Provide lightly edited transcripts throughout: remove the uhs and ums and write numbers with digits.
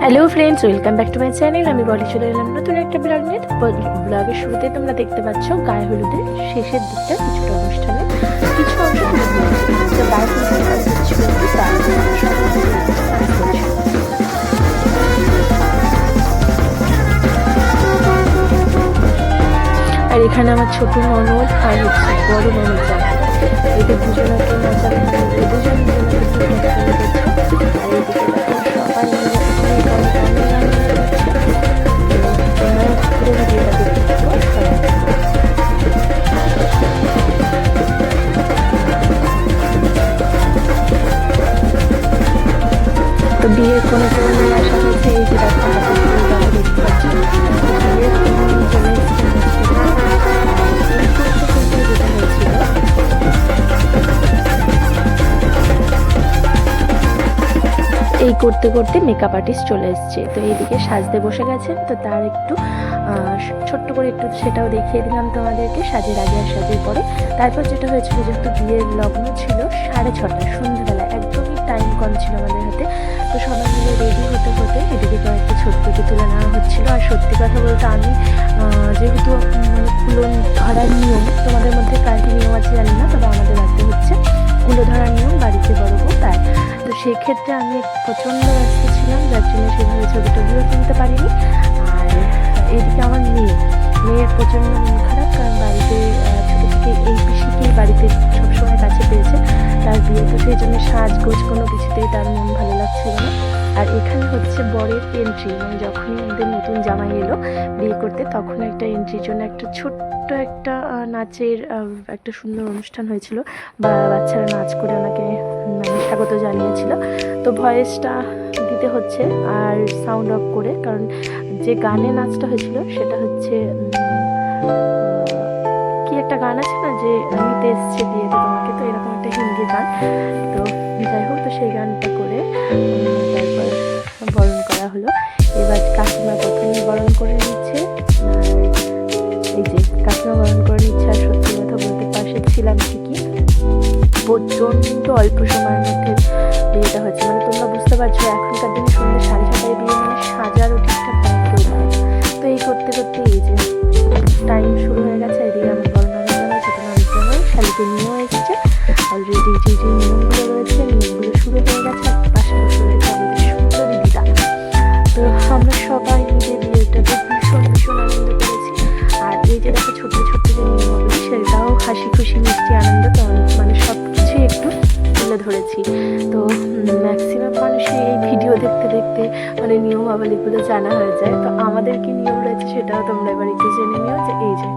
Hello friends, welcome back to my channel. আমি বলি চলে এলাম নতুন একটা ব্লগ নিয়ে। ব্লগের শুরুতে তোমরা দেখতে পাচ্ছ গায়ে হলুদের শেষের দিকটা কিছুটা অনুষ্ঠানে কিছু অংশ তো গায়ে হলুদের আর এখানে আমার ছোট ননদ আর হচ্ছে বড় ননদ যাবে, এদের দুজনকে নাচাবে, দুজন তো বিয়ের কোনো নিয়ে আসা হয়েছে। এই যে দেখতে পাচ্ছি এই করতে করতে মেকআপ আর্টিস্ট চলে এসছে। তো এইদিকে সাজতে বসে গেছেন, তো তার একটু ছোট্ট করে একটু সেটাও দেখিয়ে দিলাম তোমাদেরকে, সাজের আগে আর সাজের পরে। তারপর যেটা হয়েছিল, যেহেতু বিয়ের লগ্ন ছিল 6:30 সন্ধ্যাবেলা, একদমই টাইম কম ছিল আমাদের হাতে। তো সবাই মিলে রেডি হতে হতে এদিকে কয়েকটা ছবিকে তুলে নেওয়া হচ্ছিল। আর সত্যি কথা বলতে আমি যেহেতু মানে কুলো ধরার নিয়ম, তোমাদের মধ্যে কার কি নিয়ম আছে জানি না, তবে আমাদের রাখতে হচ্ছে কুলো ধরার নিয়ম, বাড়িতে বড় বউ তাই। তো সেক্ষেত্রে আমি প্রচণ্ড ব্যস্ত ছিলাম, যার জন্য সেভাবে ছবি টবিও তুলতে পারিনি। আর এইদিকে আমার মেয়ের প্রচণ্ড মন খারাপ, কারণ বাড়িতে ছোটো থেকে এই পিসিকেই বাড়িতে সবসময় কাছে পেয়েছে। তার বিয়ে, তো সেই জন্য সাজগোজ কোনো কিছুতেই তার মন ভালো লাগছিল না। আর এখানে হচ্ছে বরের এন্ট্রি, মানে যখনই আমাদের নতুন জামাই এলো বিয়ে করতে, তখন একটা এন্ট্রির জন্য একটা ছোট্ট একটা নাচের একটা সুন্দর অনুষ্ঠান হয়েছিল, বা বাচ্চারা নাচ করে ওনাকে মানে স্বাগত জানিয়েছিল। তো ভয়েসটা দিতে হচ্ছে আর সাউন্ড অফ করে, কারণ যে গানে নাচটা হয়েছিল সেটা হচ্ছে কি একটা গান আছে না, যে নিতে এসছে দিয়ে তোমাকে, তো এরকম একটা হিন্দি গান। তো যাই হোক, তো সেই গানটা করে তারপর বরণ করা হলো। এবার কাকিমা প্রথমে বরণ করে নিচ্ছে, এই যে কাকিমা বরণ করে নিচ্ছে। আর সত্যি কথা বলতে পাশে ছিলাম ঠিকই, প্রচণ্ড অল্প সময়ের মধ্যে বিয়েটা হচ্ছে। মানে তোমরা বুঝতে পারছো, এখনকার দিনে সন্ধ্যে 7:30 বিয়ে, মানে সাজারও ঠিকঠাক টাইম কেউ পায়। তো এই করতে করতে এই যে টাইম শুরু হয়ে গেছে। এদিকে আমার বড় ননদ জামাই, ছোটো ননদ জামাই শালিকে নিয়েও এসছে অলরেডি। যে যে নিয়মগুলো রয়েছে, নিয়মগুলো শুরু হয়ে গেছে। পাশে বসে রয়েছে আমাদের সুন্দর দিদিরা। তো আমরা সবাই নিজের বিয়েটাতে ভীষণ ভীষণ আনন্দ করেছি। আর এই যে দেখো ছোট্ট ছোট্ট যে নিয়মগুলো, সেটাও হাসি খুশি মিষ্টি আনন্দ, তো মানে সব কিছুই একটু তুলে ধরেছি। তো ম্যাক্সিমাম মানুষই এই ভিডিও দেখতে দেখতে মানে নিয়মাবলীগুলো জানা হয়ে যায়। তো আমাদের কি নিয়ম রয়েছে সেটাও তোমরা এবার একটু জেনে নিও। যে এই যে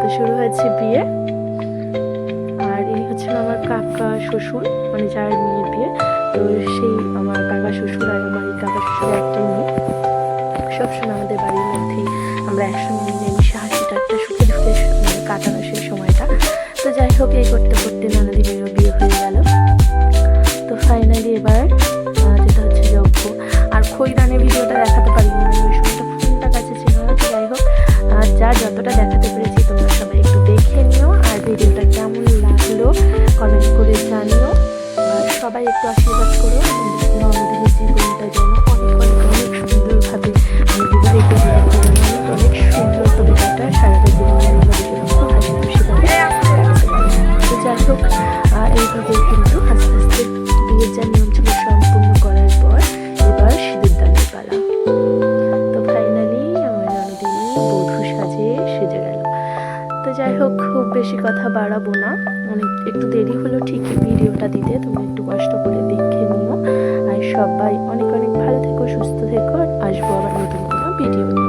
তো শুরু হয়েছে বিয়ে। আর এই হচ্ছে আমার কাকা শ্বশুর, মানে যার মেয়ের বিয়ে। তো সেই আমার কাকা শ্বশুর আর আমার এই কাকা শ্বশুর একটাই মেয়ে। সবসময় আমাদের বাড়ির মধ্যেই আমরা একসঙ্গে মিলেমিশে হাসি ঠাট্টা সুখে দুঃখে কাটানো সেই সময়টা। তো যাই হোক, এই করতে করতে ননদিনেরও বিয়ে হয়ে গেল। তো ফাইনালি এবার যেটা হচ্ছে যজ্ঞ। আর খৈদানের ভিডিওটা দেখাতে পারিনি, মানে ওই সময়টা ফোনটা কাছে ছিল না। তো যাই হোক, যা যতটা দেখাতে পেরেছি তোমরা সবাই একটু দেখে নিও। আর ভিডিওটা কেমন লাগলো কমেন্ট করে জানিও। আর সবাই একটু আশীর্বাদ করো ননদিনীর জীবনটা যেন অনেক অনেক অনেক সুন্দরভাবে বিবাহিত অনেক সুন্দর কবিতাটা সারা জীবনের খুব হাসি খুশি ভাবে। তো যাই হোক, এইভাবেই কিন্তু আস্তে আস্তে বিয়ের যা নিয়ম ছিল সম্পূর্ণ করার পর এবার সিঁদুরদানের পালা। তো ফাইনালি আমার ননদিনী বধূ সেজে গেল। তো যাই হোক, খুব বেশি কথা বাড়াবো না, অনেক একটু দেরি হলো ঠিকই ভিডিওটা দিতে, তুমি একটু কষ্ট করে দেখে নিও। আর সবাই অনেক অনেক ভালো থেকো, সুস্থ থেকো। আসবো আবার নতুন কোনো ভিডিও নিয়ে।